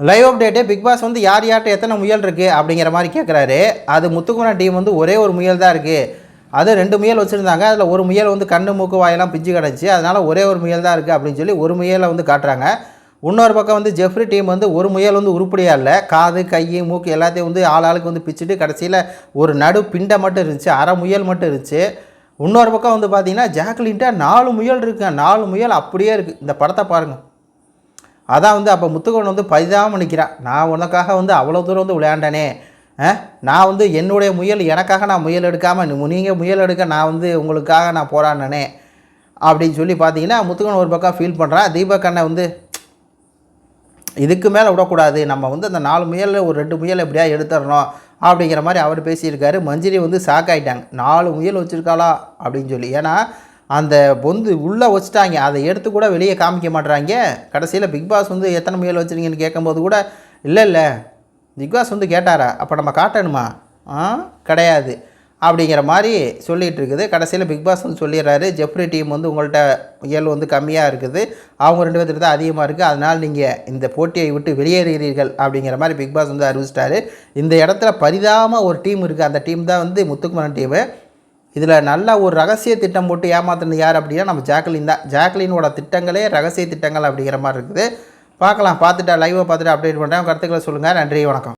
Live update big pass வந்து யார் யார்கிட்ட எத்தனை முயல் இருக்குது அப்படிங்கிற மாதிரி கேட்குறாரு. அது முத்துக்குமரன் டீம் வந்து ஒரே ஒரு முயல் தான் இருக்குது. அது 2 முயல் வச்சுருந்தாங்க. அதில் ஒரு முயல் வந்து கண்ணு மூக்கு வாயெல்லாம் பிஞ்சு கிடச்சி, அதனால் ஒரே ஒரு முயல் தான் இருக்குது அப்படின்னு சொல்லி ஒரு முயலை வந்து காட்டுறாங்க. இன்னொரு பக்கம் வந்து ஜெஃப்ரி டீம் வந்து ஒரு முயல் வந்து உருப்படியாக இல்லை, காது கை மூக்கு எல்லாத்தையும் வந்து ஆளுக்கு வந்து பிச்சுட்டு கடைசியில் ஒரு நடு பிண்டை மட்டும் இருந்துச்சு, அரை முயல் மட்டும் இருந்துச்சு. இன்னொரு பக்கம் வந்து பார்த்தீங்கன்னா ஜாக்லின்ட்ட 4 முயல் இருக்குங்க. 4 முயல் அப்படியே இருக்குது. இந்த படத்தை பாருங்கள். அதான் வந்து அப்போ முத்துக்குமரன் வந்து பரிதாபமாக நிற்கிறான். நான் உனக்காக வந்து அவ்வளோ தூரம் வந்து விளையாண்டனே, நான் வந்து என்னுடைய முயல் எனக்காக நான் முயல் எடுக்காமல் நீங்கள் முயல் எடுக்க நான் வந்து உங்களுக்காக நான் போராடினேனே அப்படின்னு சொல்லி பார்த்தீங்கன்னா முத்துக்குமரன் ஒரு பக்கம் ஃபீல் பண்ணுறான். தீபக் அண்ணன் வந்து இதுக்கு மேலே விடக்கூடாது, நம்ம வந்து அந்த 4 முயலில் ஒரு 2 முயல் எப்படியா எடுத்துடணும் அப்படிங்கிற மாதிரி அவர் பேசியிருக்காரு. மஞ்சிரி வந்து ஷாக் ஆகிட்டாங்க. 4 முயல் வச்சுருக்காளா அப்படின்னு சொல்லி. ஏன்னா அந்த பொந்து உள்ளே வச்சுட்டாங்க, அதை எடுத்து கூட வெளியே காமிக்க மாட்டுறாங்க. கடைசியில் பிக் பாஸ் வந்து எத்தனை முயல் வச்சுருங்கன்னு கேட்கும்போது கூட இல்லை பிக் பாஸ் வந்து கேட்டாரா, அப்போ நம்ம காட்டணுமா, கிடையாது அப்படிங்கிற மாதிரி சொல்லிகிட்டு இருக்குது. கடைசியில் பிக் பாஸ் வந்து சொல்லிடுறாரு, ஜெஃப்ரி டீம் வந்து உங்கள்கிட்ட முயல் வந்து கம்மியாக இருக்குது, அவங்க 2 பேர்த்துக்கு தான் அதிகமாக இருக்குது, அதனால் நீங்கள் இந்த போட்டியை விட்டு வெளியேறுகிறீர்கள் அப்படிங்கிற மாதிரி பிக் பாஸ் வந்து அறிவிச்சிட்டாரு. இந்த இடத்துல பரிதாபமாக ஒரு டீம் இருக்குது, அந்த டீம் தான் வந்து முத்துக்குமரன் டீமு. இதில் நல்ல ஒரு ரகசிய திட்டம் போட்டு ஏமாத்துனது யார் அப்படின்னா நம்ம ஜாக்லின் தான். ஜாக்லினோட திட்டங்களே ரகசிய திட்டங்கள் அப்படிங்கிற மாதிரி இருக்குது. பார்க்கலாம், பார்த்துட்டா லைவை பார்த்துட்டு அப்டேட் பண்ணுறேன். கருத்துக்களை சொல்லுங்கள். நன்றி, வணக்கம்.